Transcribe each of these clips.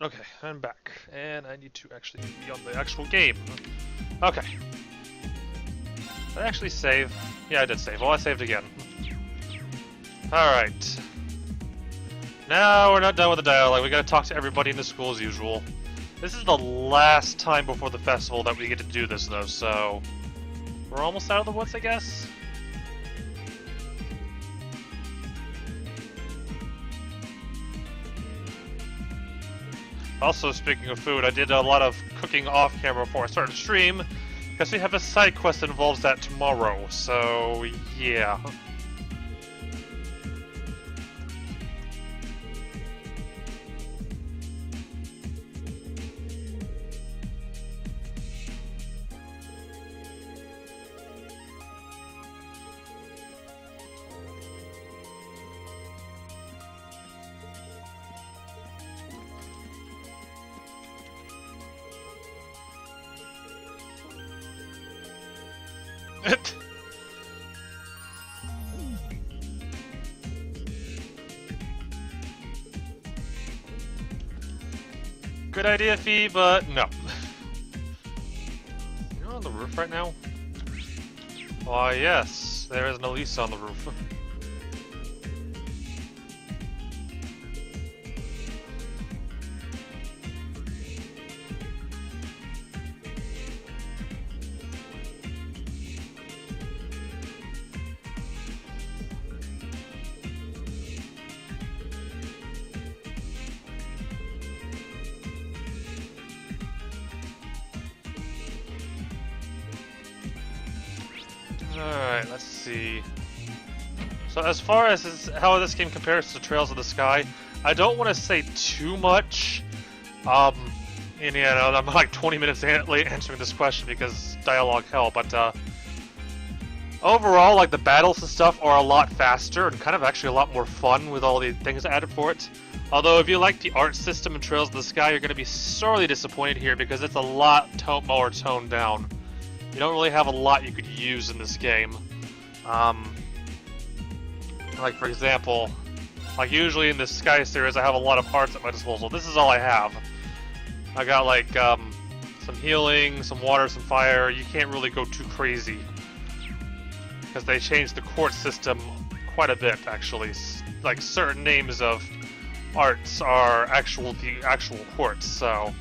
Okay, I'm back, and I need to actually be on the actual game. Okay. Did I actually save? Yeah, I did save. Well, I saved again. Alright. Now we're not done with the dialogue. We gotta talk to everybody in the school as usual. This is the last time before the festival that we get to do this, though, so... We're almost out of the woods, I guess? Also, speaking of food, I did a lot of cooking off-camera before I started the stream, because we have a side quest that involves that tomorrow, so yeah. Good idea, Fee, but no. You're on the roof right now? Why, yes. There is an Elisa on the roof. Alright, let's see. So as far as how this game compares to Trails of the Sky, I don't want to say too much. And yeah, I'm like 20 minutes late answering this question because dialogue hell, but overall, like the battles and stuff are a lot faster and kind of actually a lot more fun with all the things added for it. Although if you like the art system in Trails of the Sky, you're going to be sorely disappointed here because it's a lot more toned down. You don't really have a lot you could use in this game. Like for example, like usually in the Sky series I have a lot of arts at my disposal. This is all I have. I got like some healing, some water, some fire. You can't really go too crazy. Because they changed the quartz system quite a bit actually. Like certain names of arts are the actual quartz, so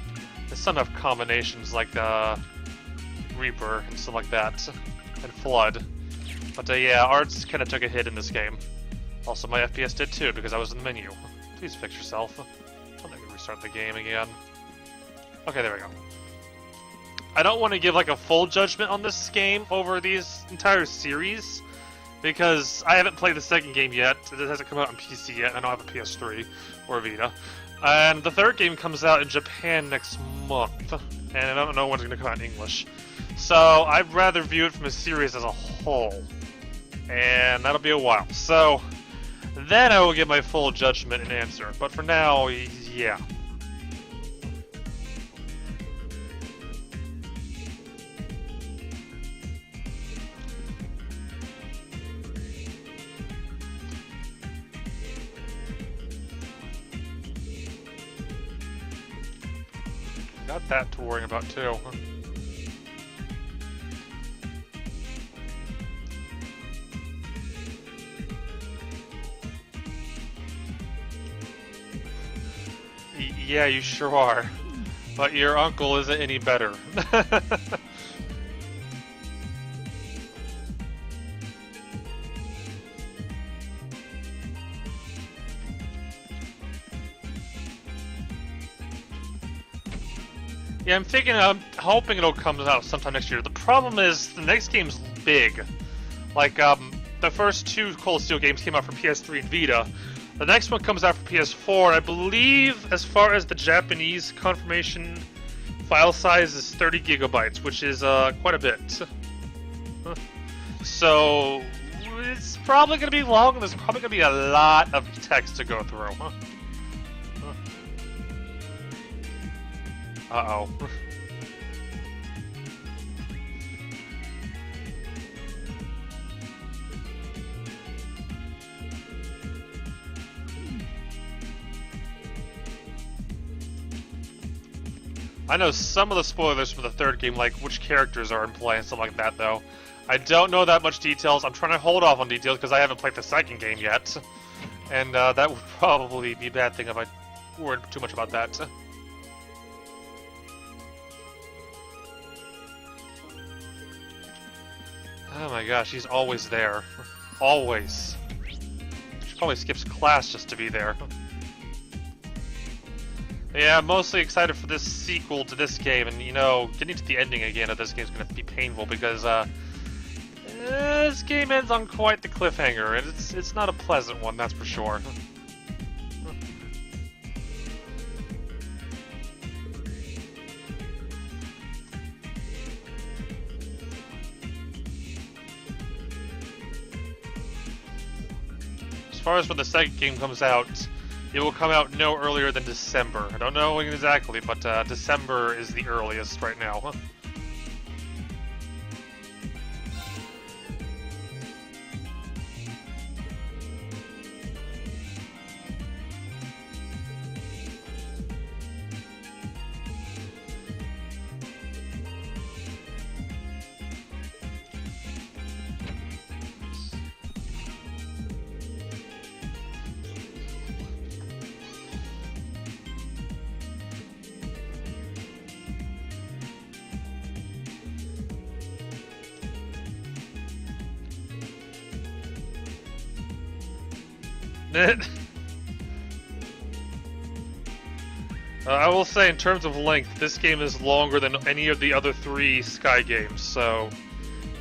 some have combinations like Reaper and stuff like that, and Flood. But yeah, arts kind of took a hit in this game. Also, my FPS did too, because I was in the menu. Please fix yourself. I'll make me restart the game again. Okay, there we go. I don't want to give like a full judgment on this game over these entire series, because I haven't played the second game yet. It hasn't come out on PC yet. I don't have a PS3 or a Vita. And the third game comes out in Japan next month, and I don't know when it's going to come out in English. So I'd rather view it from a series as a whole, and that'll be a while. So then I will give my full judgment and answer. But for now, yeah. Got that to worry about too. Yeah, you sure are. But your uncle isn't any better. Yeah, I'm hoping it'll come out sometime next year. The problem is, the next game's big. Like, the first two Cold Steel games came out for PS3 and Vita. The next one comes out for PS4, and I believe, as far as the Japanese confirmation file size is 30 gigabytes, which is quite a bit. So, it's probably going to be long, and there's probably going to be a lot of text to go through. Uh-oh. I know some of the spoilers for the third game, like which characters are in play and stuff like that, though. I don't know that much details. I'm trying to hold off on details because I haven't played the second game yet. And that would probably be a bad thing if I worried too much about that. Oh my gosh, he's always there. Always. She probably skips class just to be there. Yeah, I'm mostly excited for this sequel to this game, and you know, getting to the ending again of this game is going to be painful because this game ends on quite the cliffhanger, and it's not a pleasant one, that's for sure. As far as when the second game comes out, it will come out no earlier than December. I don't know exactly, but December is the earliest right now. I will say, in terms of length, this game is longer than any of the other 3 Sky games, so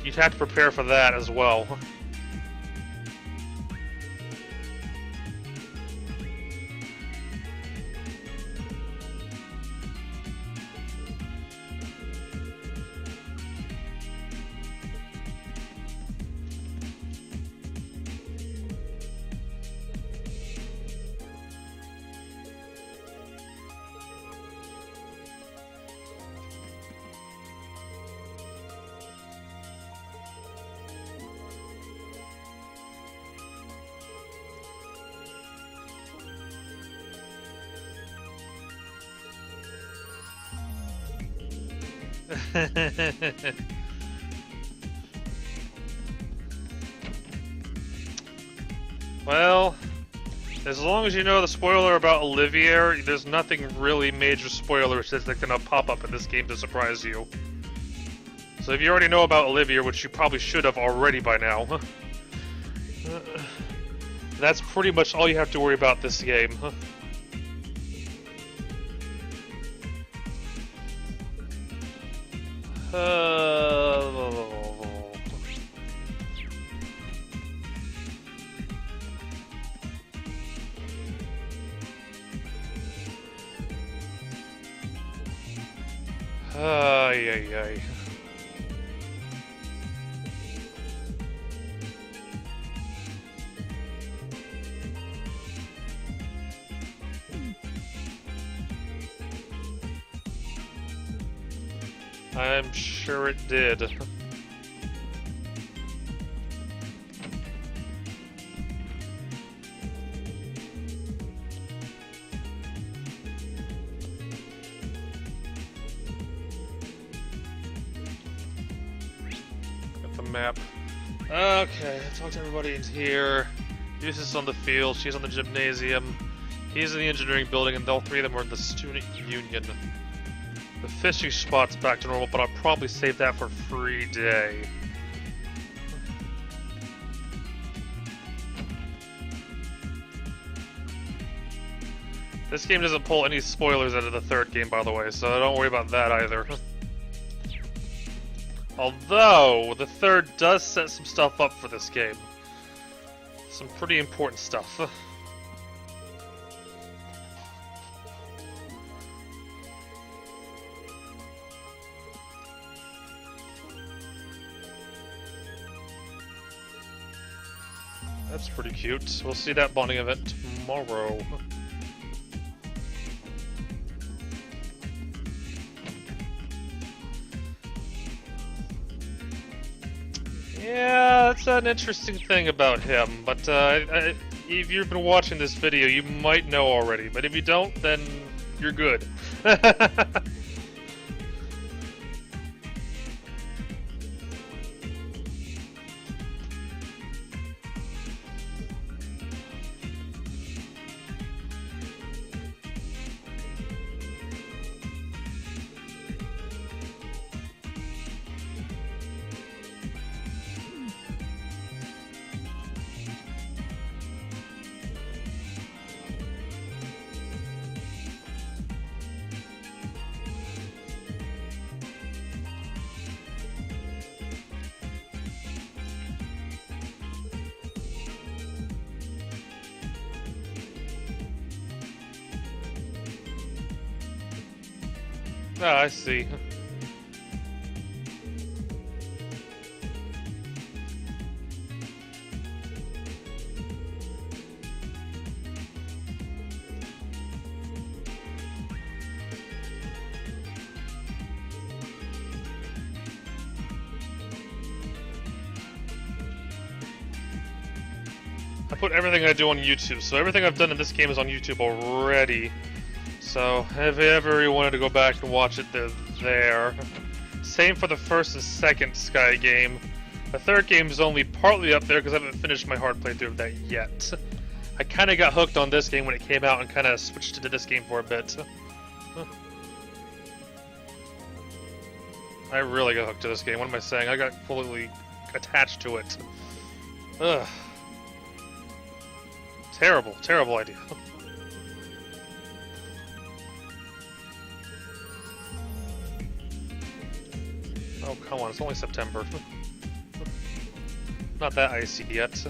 you'd have to prepare for that as well. Well, as long as you know the spoiler about Olivier, there's nothing really major spoilers that's gonna pop up in this game to surprise you. So if you already know about Olivier, which you probably should have already by now, that's pretty much all you have to worry about this game. Ay, ay, ay. I'm sure it did. Map. Okay, talk to everybody in here. Uses on the field, she's on the gymnasium, he's in the engineering building, and all 3 of them are in the student union. The fishing spot's back to normal, but I'll probably save that for free day. This game doesn't pull any spoilers out of the third game, by the way, so don't worry about that either. Although, the third does set some stuff up for this game. Some pretty important stuff. That's pretty cute. We'll see that bonding event tomorrow. Yeah, that's an interesting thing about him, but if you've been watching this video, you might know already, but if you don't, then you're good. Ah, I see. I put everything I do on YouTube, so everything I've done in this game is on YouTube already. So, if ever you wanted to go back and watch it, they're there. Same for the first and second Sky game. The third game is only partly up there because I haven't finished my hard playthrough of that yet. I kind of got hooked on this game when it came out and kind of switched into this game for a bit. I really got hooked to this game. What am I saying? I got completely attached to it. Ugh. Terrible, terrible idea. Oh, come on, it's only September. Not that icy yet.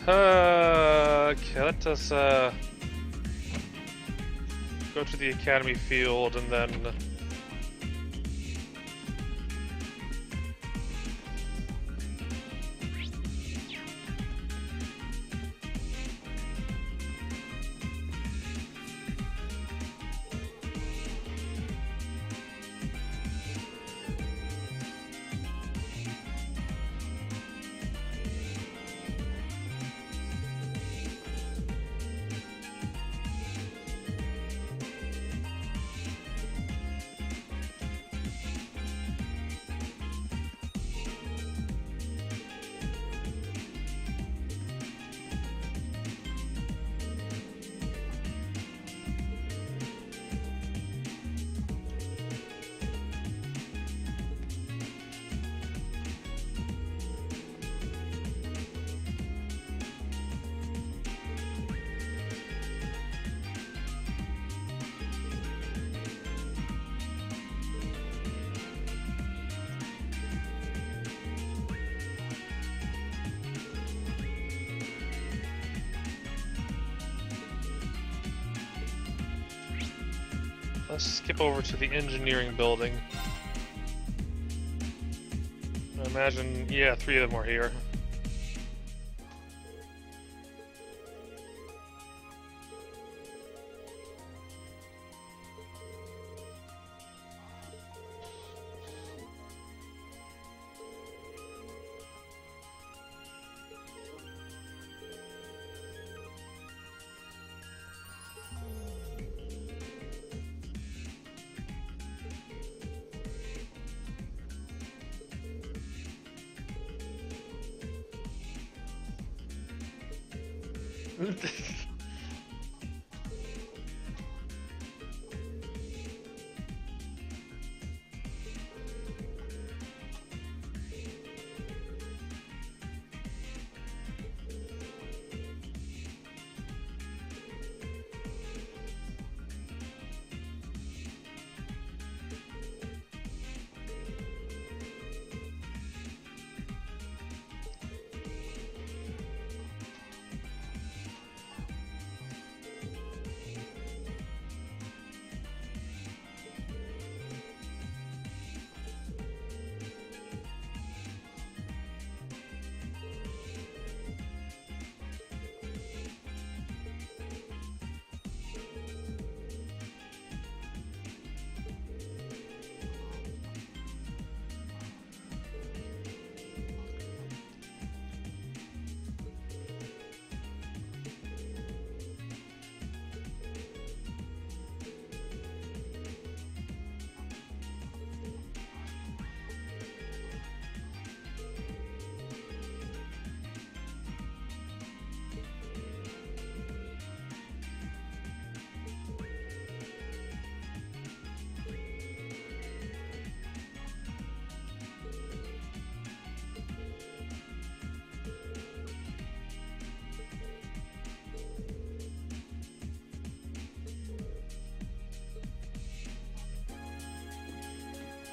Okay, let us go to the academy field and then let's skip over to the engineering building. I imagine, yeah, 3 of them are here.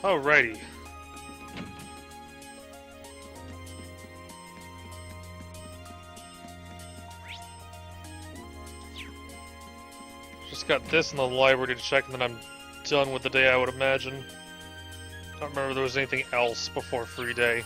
Alrighty. just got this in the library to check, and then I'm done with the day, I would imagine. I don't remember if there was anything else before free day.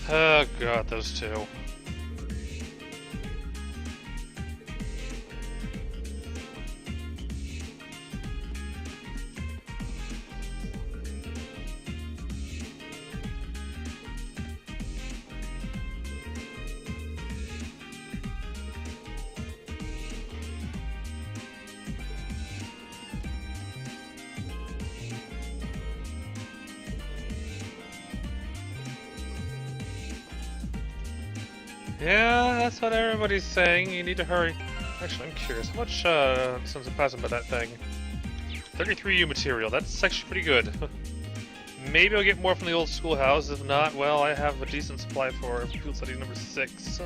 Oh god, those two. Yeah, that's what everybody's saying. You need to hurry. Actually, I'm curious. How much since I'm passing by that thing? 33U material. That's actually pretty good. Maybe I'll get more from the old schoolhouse. If not, well, I have a decent supply for field study number 6.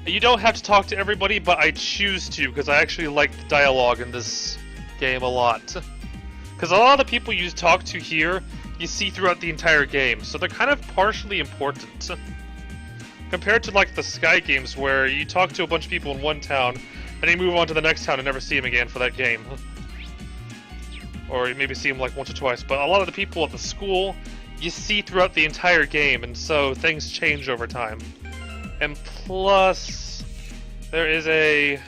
You don't have to talk to everybody, but I choose to because I actually like the dialogue in this game a lot. Because a lot of the people you talk to here, you see throughout the entire game, so they're kind of partially important. Compared to like the Sky games where you talk to a bunch of people in one town, and you move on to the next town and never see them again for that game. Or you maybe see them like once or twice, but a lot of the people at the school, you see throughout the entire game, and so things change over time. And plus, there is a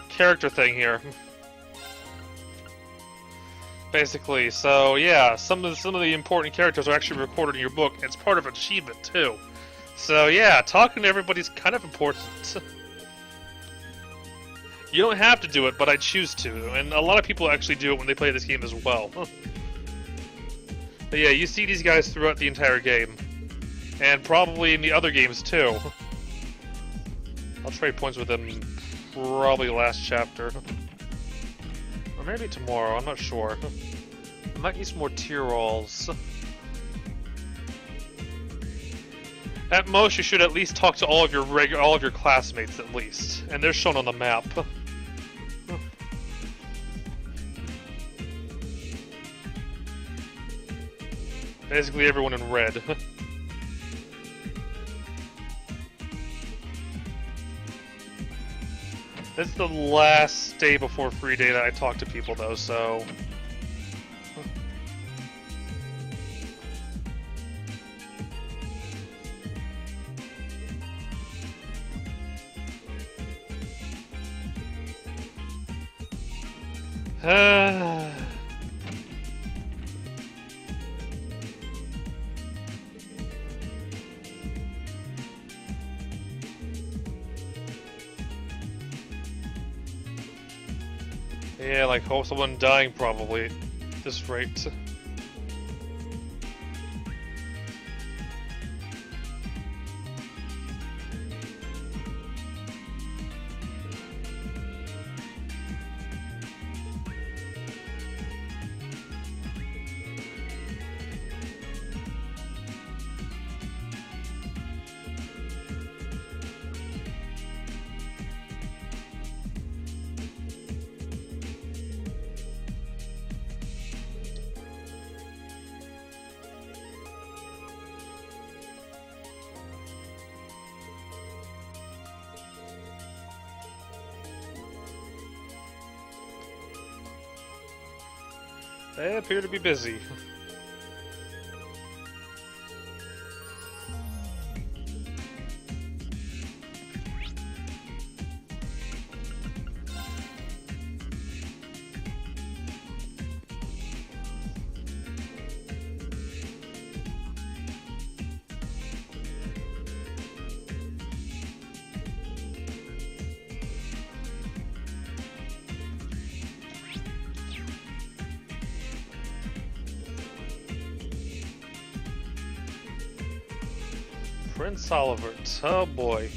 character thing here. Basically, so yeah, some of the important characters are actually recorded in your book. It's part of an achievement too. So yeah, talking to everybody's kind of important. You don't have to do it, but I choose to, and a lot of people actually do it when they play this game as well. But yeah, you see these guys throughout the entire game. And probably in the other games too. I'll trade points with them probably last chapter. Or maybe tomorrow, I'm not sure. I might need some more tier rolls. At most, you should at least talk to all of your classmates at least. And they're shown on the map. Basically everyone in red. This is the last day before free day that I talk to people, though, so... Yeah, like someone dying probably at this rate. They appear to be busy. Prince Olivert, oh boy.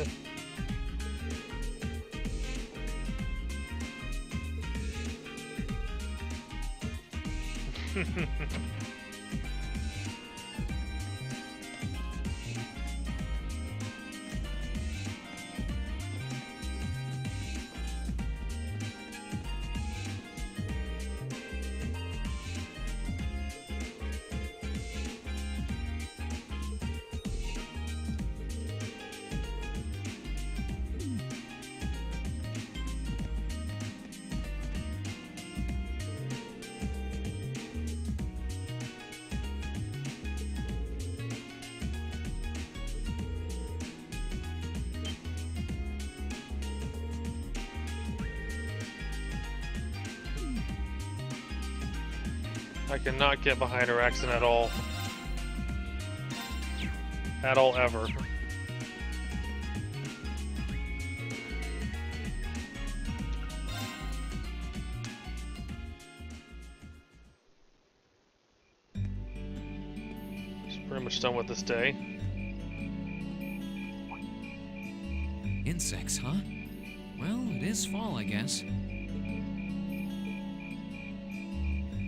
I cannot get behind her accent at all. At all, ever. She's pretty much done with this day. Insects, huh? Well, it is fall, I guess.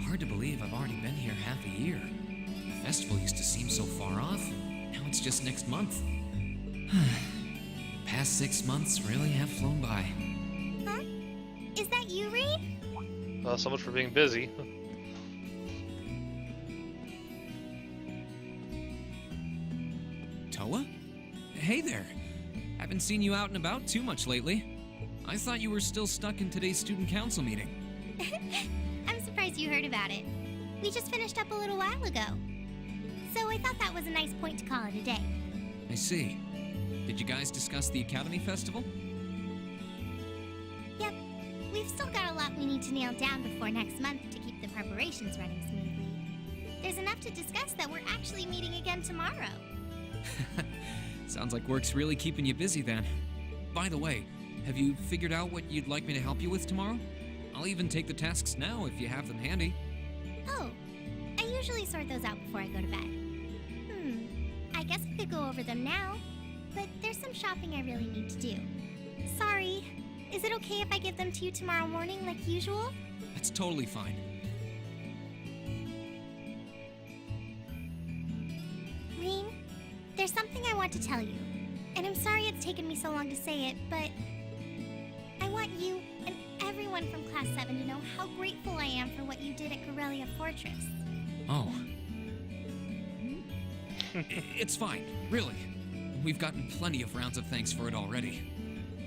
Hard to believe I've already been here half a year. The festival used to seem so far off, and now it's just next month. Past 6 months really have flown by. Huh? Is that you, Reed? So much for being busy. Toa? Hey there. Haven't seen you out and about too much lately. I thought you were still stuck in today's student council meeting. I'm surprised you heard about it. We just finished up a little while ago. So I thought that was a nice point to call it a day. I see. Did you guys discuss the Academy Festival? Yep. We've still got a lot we need to nail down before next month to keep the preparations running smoothly. There's enough to discuss that we're actually meeting again tomorrow. Sounds like work's really keeping you busy then. By the way, have you figured out what you'd like me to help you with tomorrow? I'll even take the tasks now if you have them handy. Oh, I usually sort those out before I go to bed. I guess we could go over them now, but there's some shopping I really need to do. Sorry, is it okay if I give them to you tomorrow morning like usual? That's totally fine. Reen, there's something I want to tell you, and I'm sorry it's taken me so long to say it, but I want you and everyone from Class 7 to know how grateful I am for what you did at Corellia Fortress. Oh. It's fine, really. We've gotten plenty of rounds of thanks for it already.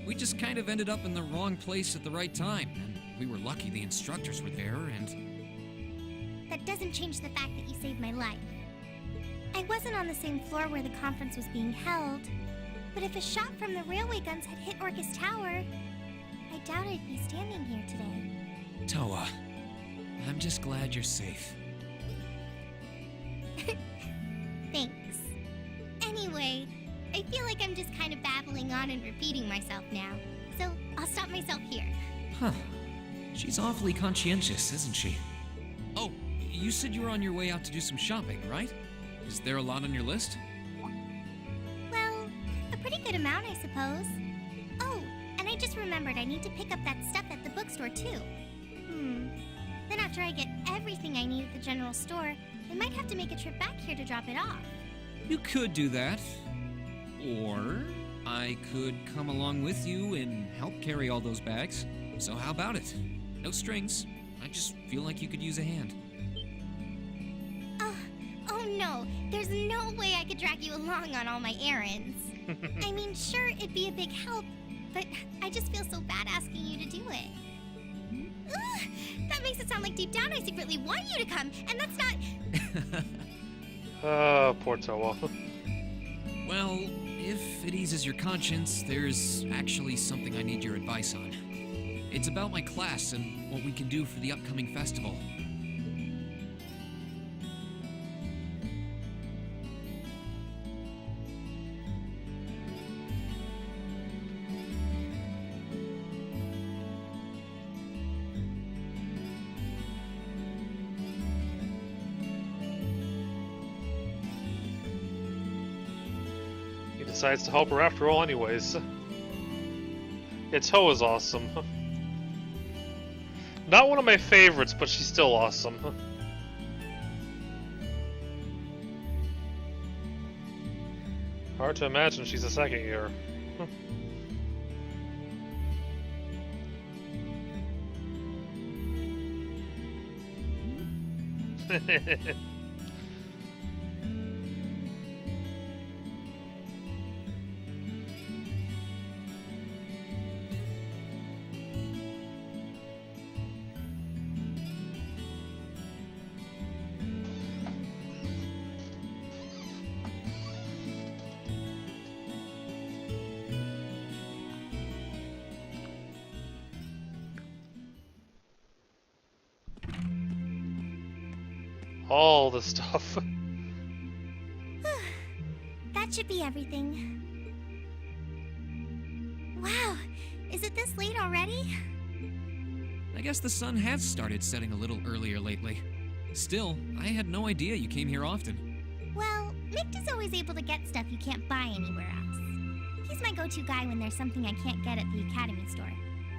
We just kind of ended up in the wrong place at the right time, and we were lucky the instructors were there, and... That doesn't change the fact that you saved my life. I wasn't on the same floor where the conference was being held, but if a shot from the railway guns had hit Orcus Tower, I doubt I'd be standing here today. Toa, I'm just glad you're safe. Thanks. Anyway, I feel like I'm just kind of babbling on and repeating myself now, so I'll stop myself here. Huh. She's awfully conscientious, isn't she? Oh, you said you were on your way out to do some shopping, right? Is there a lot on your list? Well, a pretty good amount, I suppose. Oh, and I just remembered I need to pick up that stuff at the bookstore, too. Then after I get everything I need at the general store, I might have to make a trip back here to drop it off. You could do that. Or I could come along with you and help carry all those bags. So how about it? No strings. I just feel like you could use a hand. Oh no, there's no way I could drag you along on all my errands. I mean, sure, it'd be a big help, but I just feel so bad asking you to do it. Ugh, that makes it sound like deep down I secretly want you to come, and that's not... Poor Toa. Well, if it eases your conscience, there's actually something I need your advice on. It's about my class and what we can do for the upcoming festival. Decides to help her after all anyways. It's Toa's awesome. Not one of my favorites, but she's still awesome. Hard to imagine she's a second year. All the stuff. That should be everything. Wow, is it this late already? I guess the sun has started setting a little earlier lately. Still, I had no idea you came here often. Well, Mick is always able to get stuff you can't buy anywhere else. He's my go-to guy when there's something I can't get at the Academy store.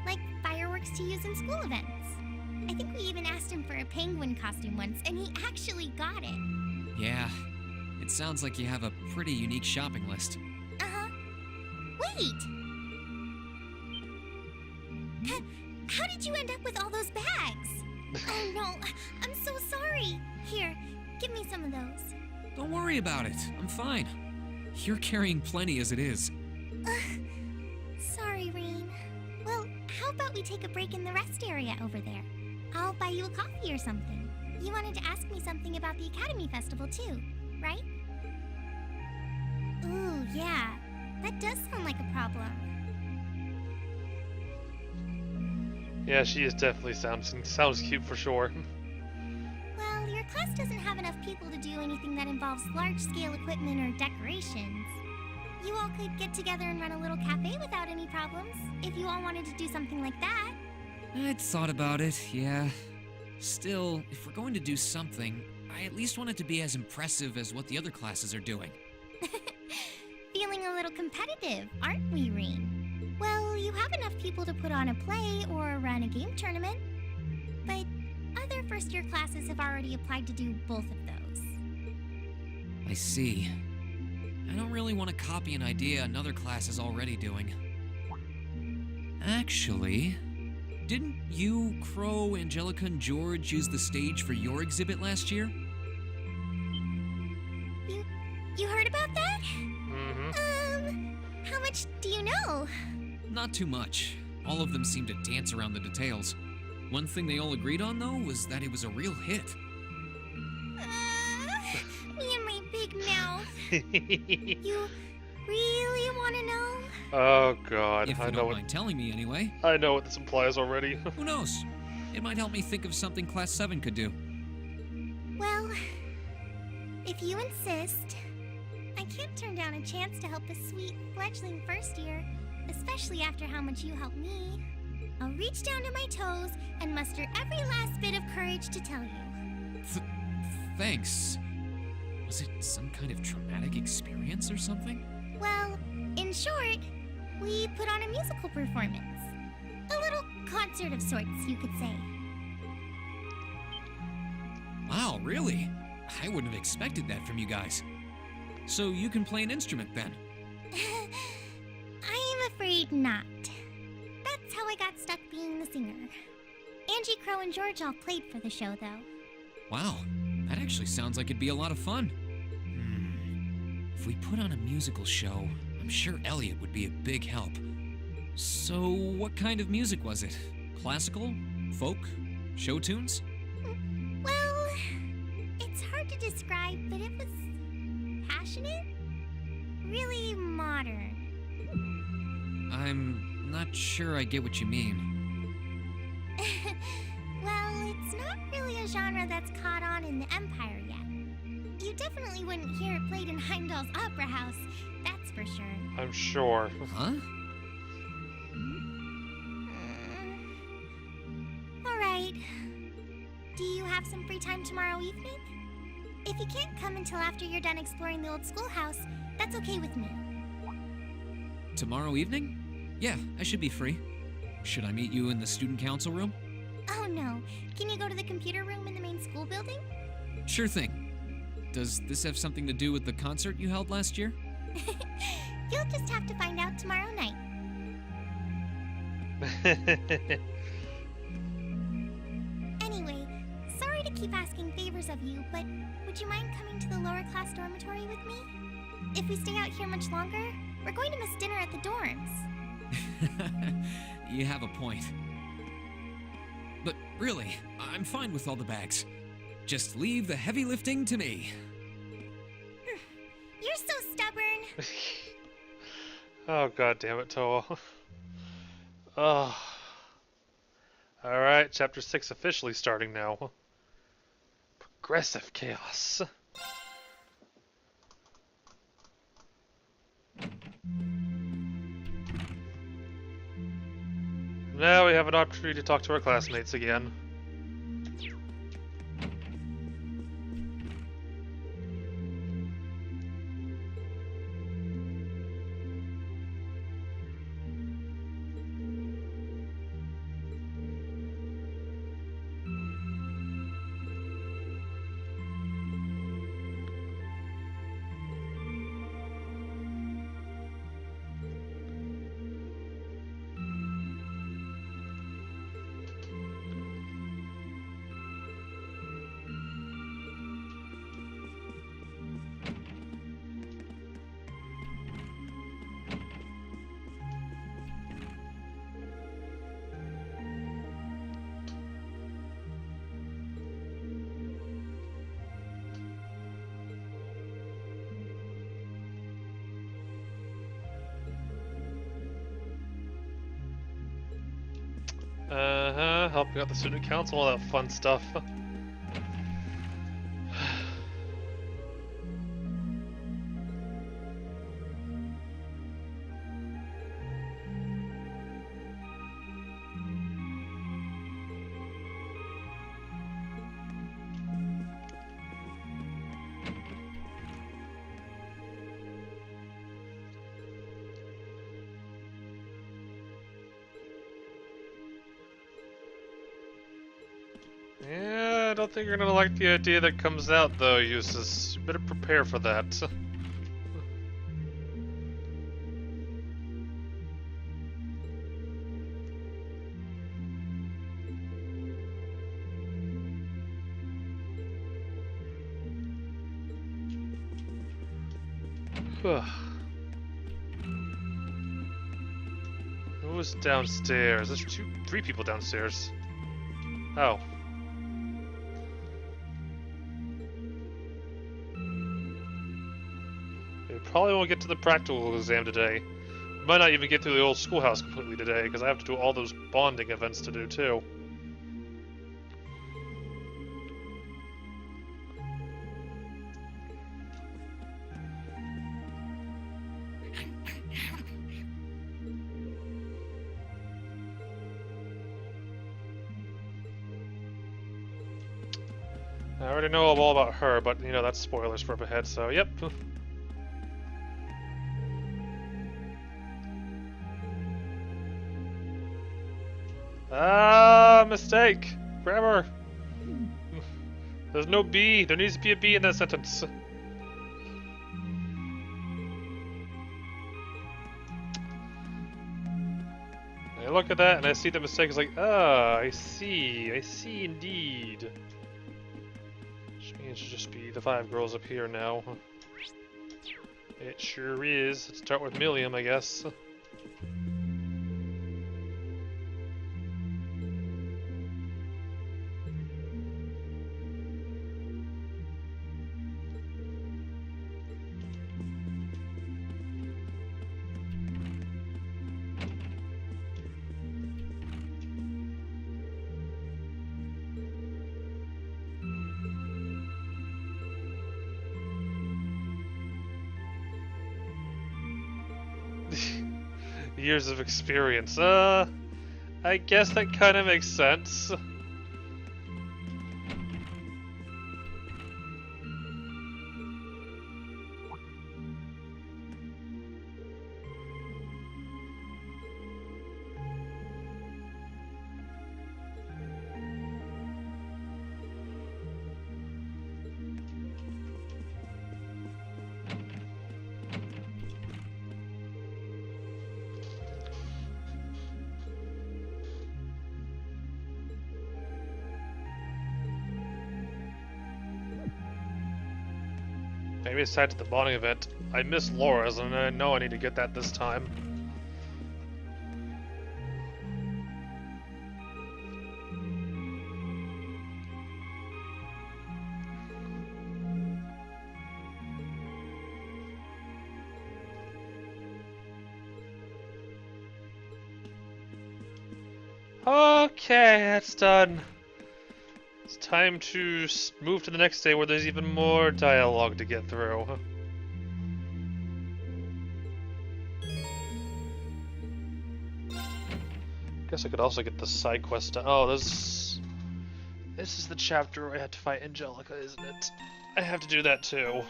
Like fireworks to use in school events. I think we even asked him for a penguin costume once, and he actually got it. Yeah, it sounds like you have a pretty unique shopping list. Uh-huh. Wait! How did you end up with all those bags? Oh no, I'm so sorry. Here, give me some of those. Don't worry about it, I'm fine. You're carrying plenty as it is. Sorry, Reen. Well, how about we take a break in the rest area over there? I'll buy you a coffee or something. You wanted to ask me something about the Academy Festival too, right? Ooh, yeah. That does sound like a problem. Yeah, she is definitely sounds cute for sure. Well, your class doesn't have enough people to do anything that involves large-scale equipment or decorations. You all could get together and run a little cafe without any problems, if you all wanted to do something like that. I'd thought about it, yeah. Still, if we're going to do something, I at least want it to be as impressive as what the other classes are doing. Feeling a little competitive, aren't we, Reen? Well, you have enough people to put on a play or run a game tournament. But other first-year classes have already applied to do both of those. I see. I don't really want to copy an idea another class is already doing. Actually, didn't you, Crow, Angelica, and George use the stage for your exhibit last year? You heard about that? Mm-hmm. How much do you know? Not too much. All of them seemed to dance around the details. One thing they all agreed on, though, was that it was a real hit. Me and my big mouth. You really want to know? Oh god, If I you know don't what mind telling me anyway. I know what this implies already. Who knows? It might help me think of something Class 7 could do. Well, if you insist, I can't turn down a chance to help a sweet fledgling first year, especially after how much you helped me. I'll reach down to my toes and muster every last bit of courage to tell you. Thanks. Was it some kind of traumatic experience or something? Well, in short, we put on a musical performance. A little concert of sorts, you could say. Wow, really? I wouldn't have expected that from you guys. So you can play an instrument then? I'm afraid not. That's how I got stuck being the singer. Angie, Crow, and George all played for the show, though. Wow, that actually sounds like it'd be a lot of fun. If we put on a musical show, I'm sure Elliot would be a big help. So, what kind of music was it? Classical? Folk? Show tunes? Well, it's hard to describe, but it was passionate, really modern. I'm not sure I get what you mean. Well, it's not really a genre that's caught on in the Empire yet. You definitely wouldn't hear it played in Heimdall's Opera House, that's for sure. I'm sure. Huh? Alright. Do you have some free time tomorrow evening? If you can't come until after you're done exploring the old schoolhouse, that's okay with me. Tomorrow evening? Yeah, I should be free. Should I meet you in the student council room? Oh no. Can you go to the computer room in the main school building? Sure thing. Does this have something to do with the concert you held last year? You'll just have to find out tomorrow night. Anyway, sorry to keep asking favors of you, but would you mind coming to the lower class dormitory with me? If we stay out here much longer, we're going to miss dinner at the dorms. You have a point. But really, I'm fine with all the bags. Just leave the heavy lifting to me. You're so stubborn. Oh, god damn it, Toa. Oh. Alright, chapter 6 officially starting now. Progressive chaos. Now we have an opportunity to talk to our classmates again. Helping out the student council, all that fun stuff. Yeah, I don't think you're gonna like the idea that comes out, though, Eustace. You better prepare for that. Who was downstairs? There's three people downstairs. Oh. We probably won't get to the practical exam today. We might not even get through the old schoolhouse completely today, because I have to do all those bonding events to do, too. I already know all about her, but, you know, that's spoilers for up ahead, so, yep. Ah, mistake! Grammar! There's no B. There needs to be a B in that sentence. I look at that and I see the mistake. It's like, ah, I see indeed. Which means it should just be the 5 girls up here now. It sure is. Let's start with Milliam, I guess. Years of experience. I guess that kind of makes sense. Maybe it's tied to the bonding event. I missed Laura's, and I know I need to get that this time. Okay, that's done. It's time to move to the next day where there's even more dialogue to get through. Guess I could also get the side quest done. Oh, this is the chapter where I had to fight Angelica, isn't it? I have to do that too.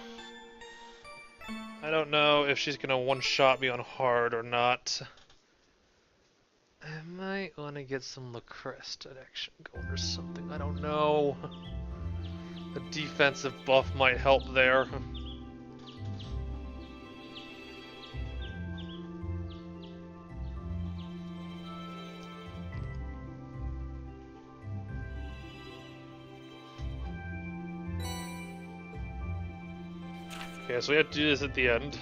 I don't know if she's gonna one-shot me on hard or not. I might want to get some Lacrest action going or something. I don't know. A defensive buff might help there. Okay, so we have to do this at the end.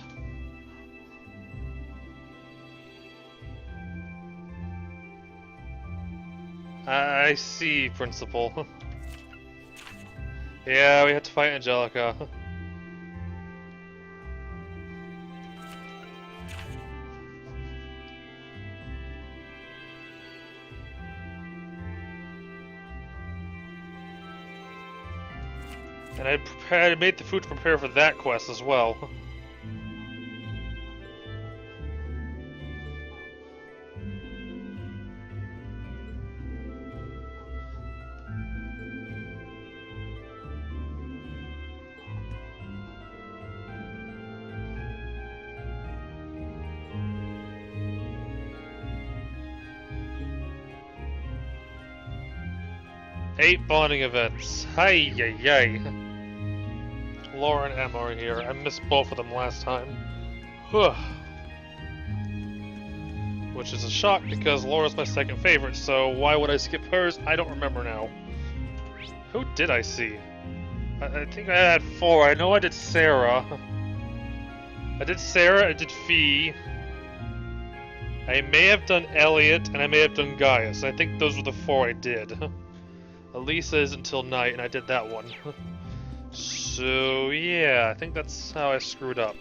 I see, Principal. Yeah, we had to fight Angelica. And I made the food to prepare for that quest as well. Eight bonding events. Hi yi yi. Laura and Emma are here. I missed both of them last time. Which is a shock because Laura's my second favorite, so why would I skip hers? I don't remember now. Who did I see? I think I had 4. I know I did Sarah. I did Sarah, I did Fee. I may have done Elliot, and I may have done Gaius. I think those were the 4 I did. Elisa is until night, and I did that one. So, yeah, I think that's how I screwed up.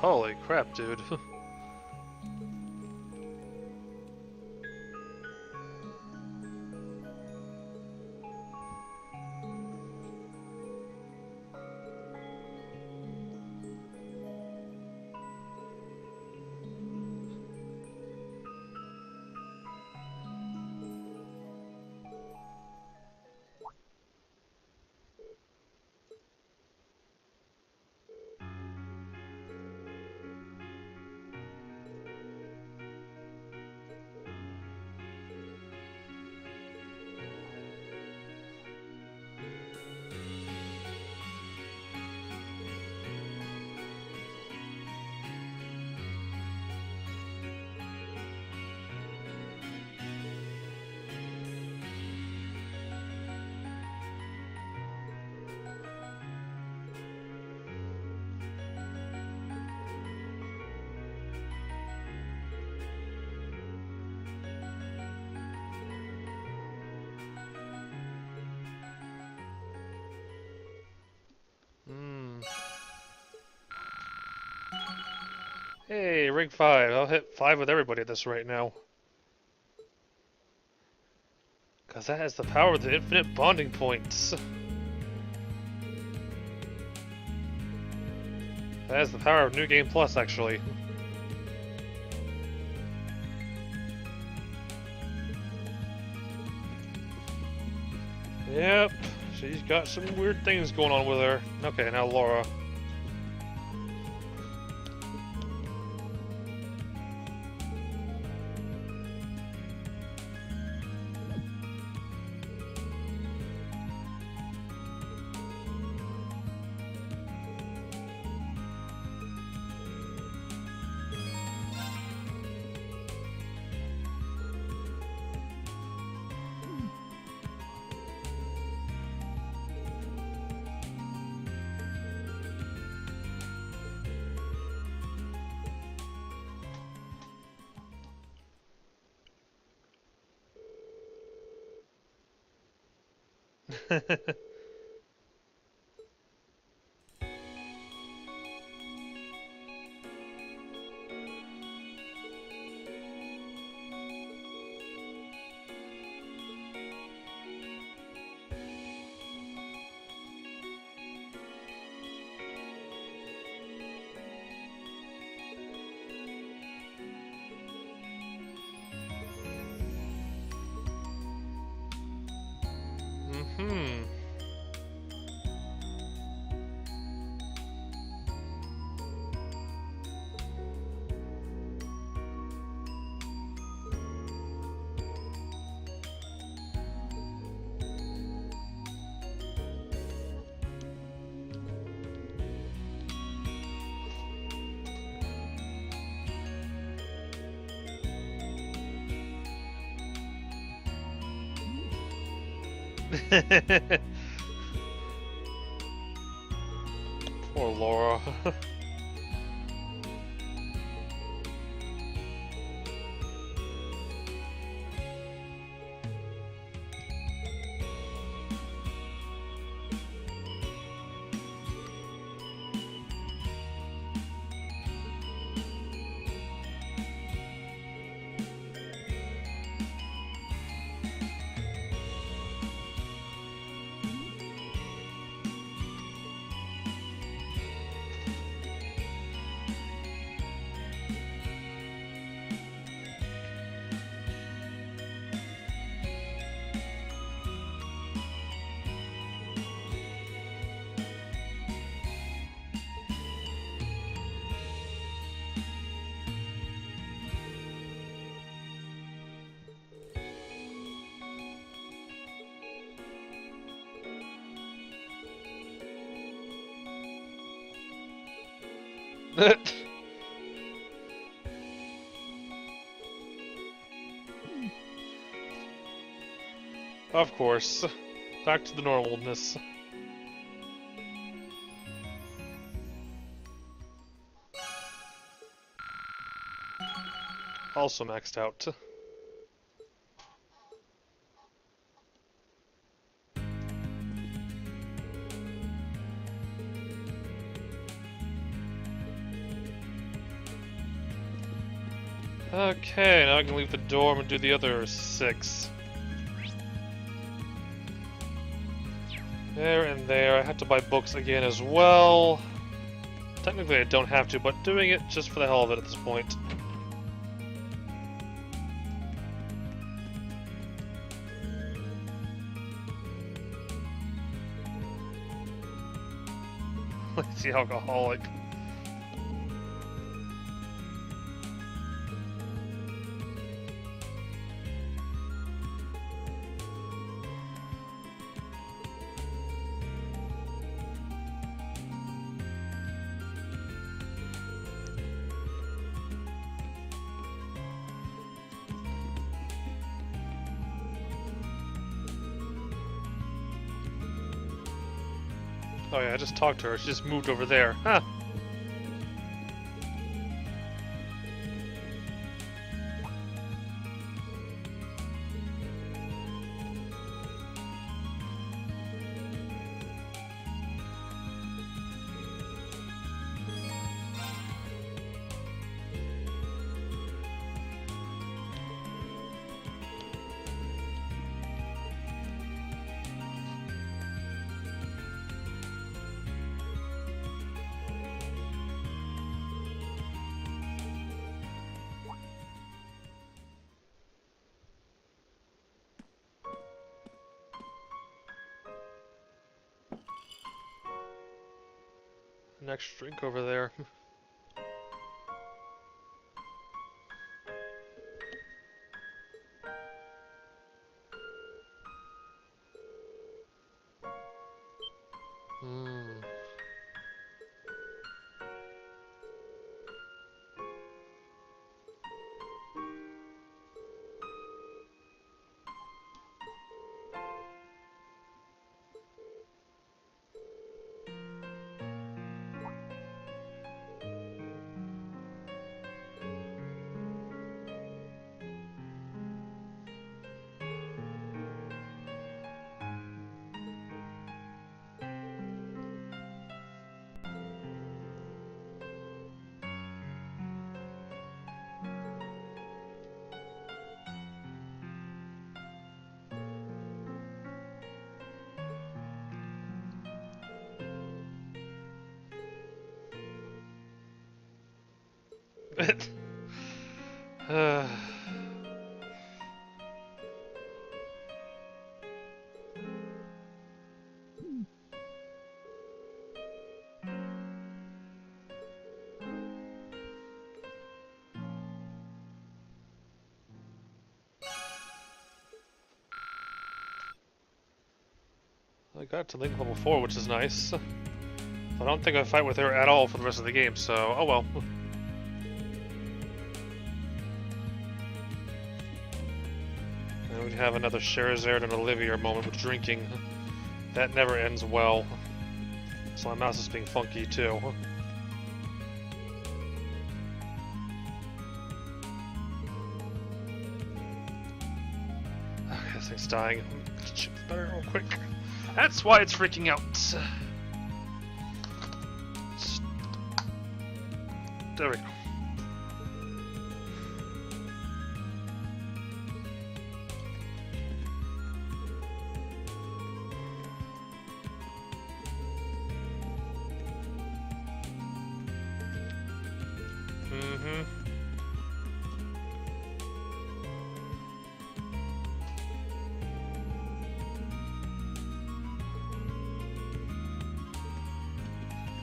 Holy crap, dude. Hey, ring 5. I'll hit 5 with everybody at this rate now. Because that has the power of the infinite bonding points. That has the power of New Game Plus, actually. Yep, she's got some weird things going on with her. Okay, now Laura. Hmm. Poor Laura. Of course. Back to the normalness. Also maxed out. Okay, now I can leave the dorm and do the other 6. There and there. I have to buy books again as well. Technically I don't have to, but doing it just for the hell of it at this point. Lazy alcoholic. Oh yeah, I just talked to her. She just moved over there. Huh. an extra drink over there. Hmm. uh, I got to Link level 4, which is nice. I don't think I fight with her at all for the rest of the game, so oh well. And we have another Charizard and Olivia moment with drinking. That never ends well. So my mouse is being funky too. Okay, this thing's dying. Chip better real quick. That's why it's freaking out. There we go.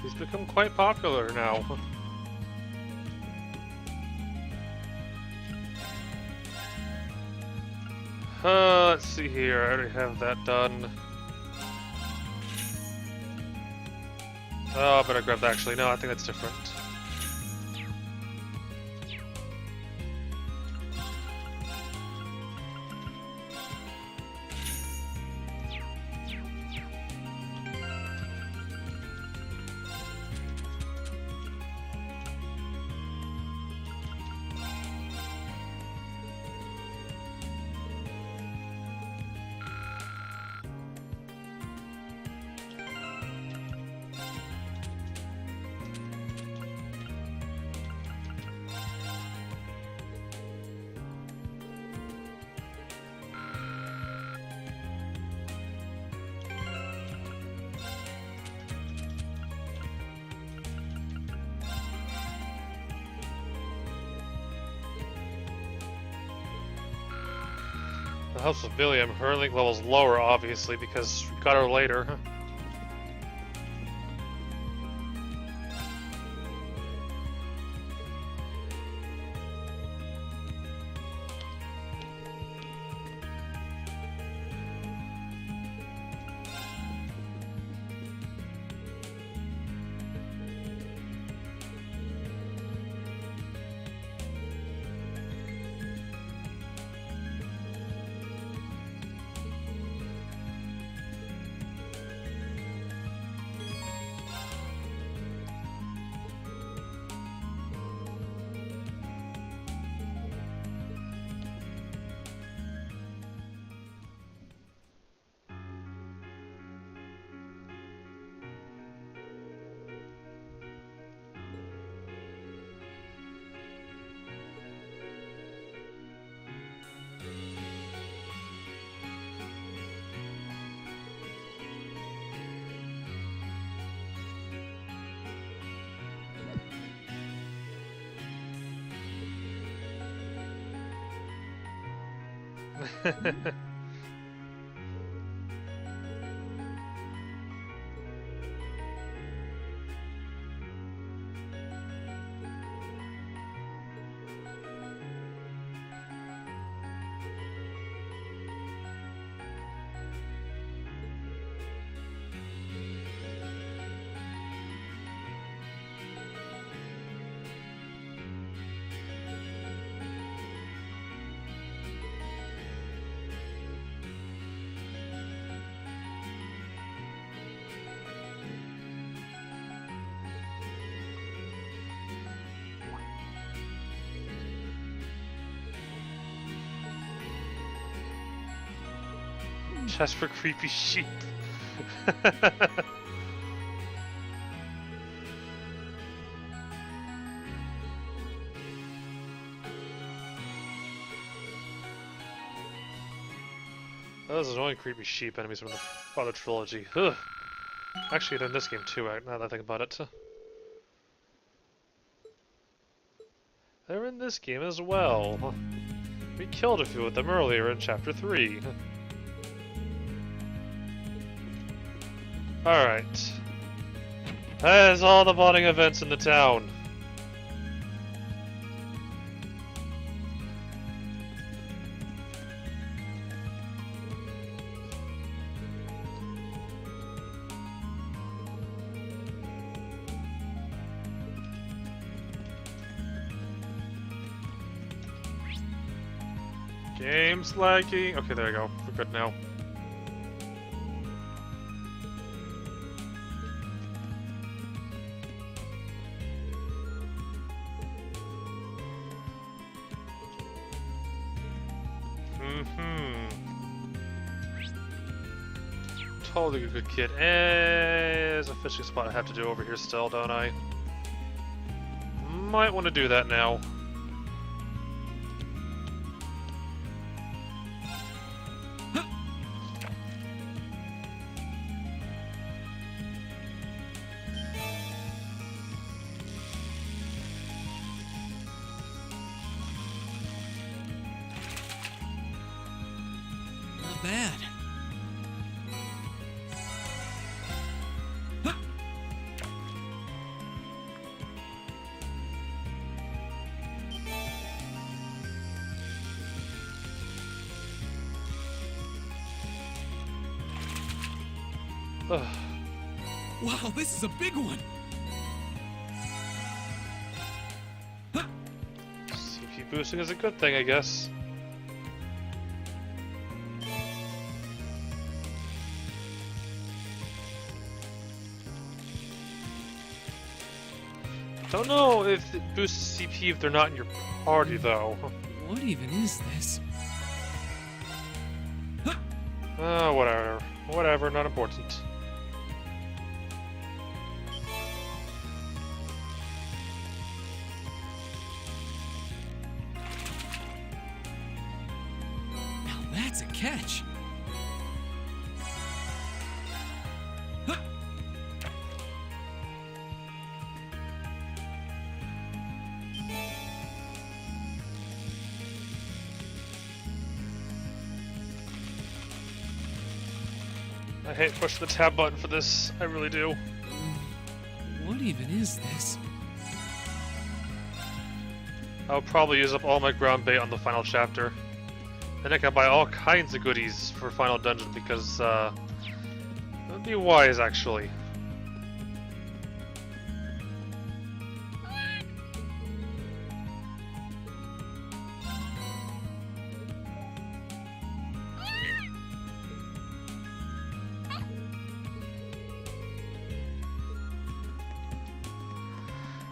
He's become quite popular now. Let's see here. I already have that done. Oh, I better grab that actually. No, I think that's different. It helps with Billiam. Her link level's lower, obviously, because we got her later. Chest for creepy sheep. Those annoying creepy sheep enemies from the Father trilogy. Ugh. Actually, they're in this game too, right? Now that I think about it. They're in this game as well. We killed a few of them earlier in Chapter 3. Alright. That is all the bonding events in the town. Game's lagging. Okay, there we go. We're good now. Totally a good kid. There's a fishing spot I have to do over here still, don't I? Might want to do that now. Not bad. Wow, this is a big one! CP boosting is a good thing, I guess. Don't know if it boosts CP if they're not in your party, though. What even is this? Whatever. Whatever, not important. Now that's a catch. I hate pushing the tab button for this. I really do. What even is this? I'll probably use up all my ground bait on the final chapter. Then I can buy all kinds of goodies for Final Dungeon because, that would be wise, actually.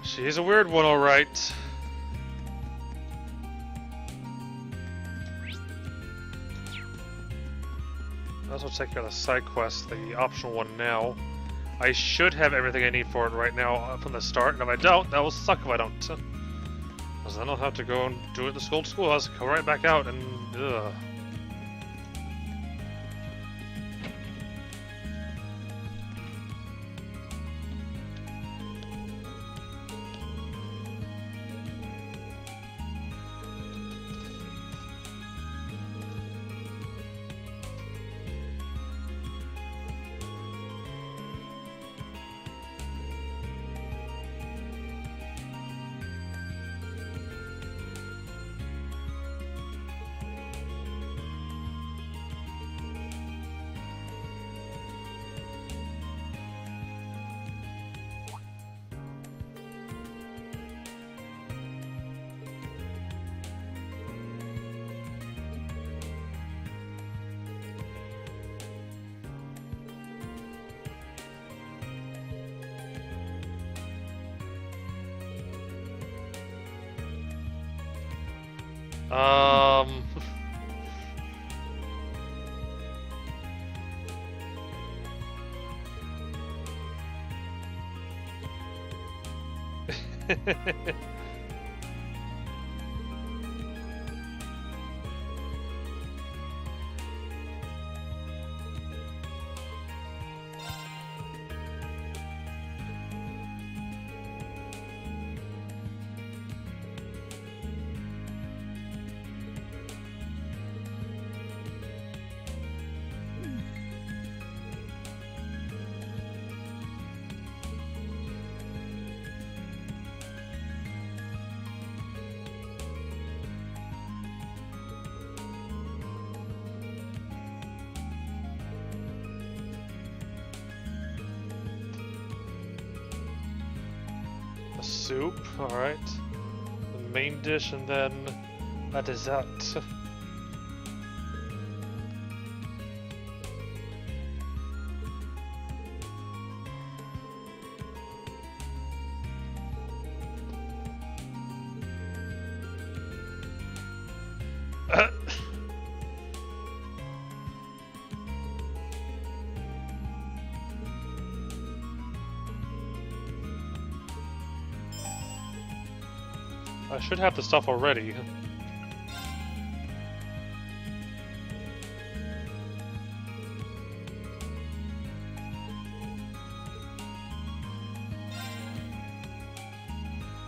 She's a weird one, alright. I'll also take care of the side quest, the optional one now. I should have everything I need for it right now from the start, and if I don't, that will suck if I don't. Because then I'll have to go and do it at the schoolhouse, come right back out, and ugh. Soup, alright. The main dish and then a dessert. I should have the stuff already.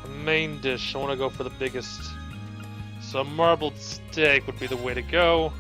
The main dish, I want to go for the biggest. So marbled steak would be the way to go.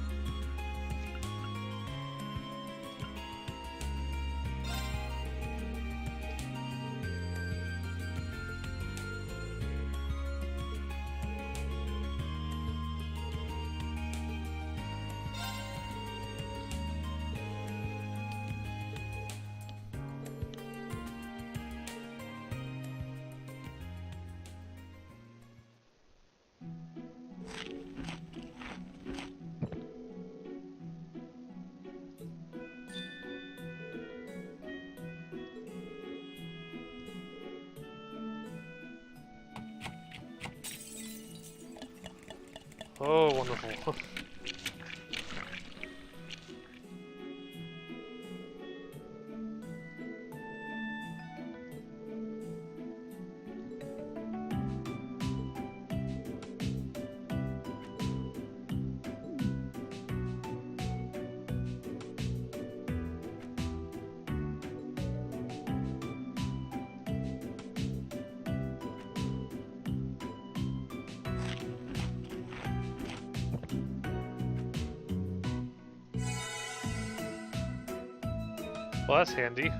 Oh, wonderful. Well, that's handy.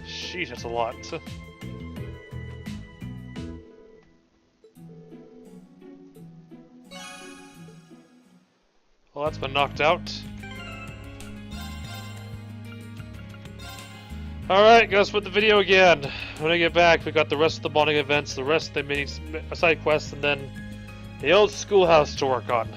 Sheesh, that's a lot. Well, that's been knocked out. Alright, gotta split the video again. When I get back, we got the rest of the bonding events, the rest of the mini side quests, and then the old schoolhouse to work on.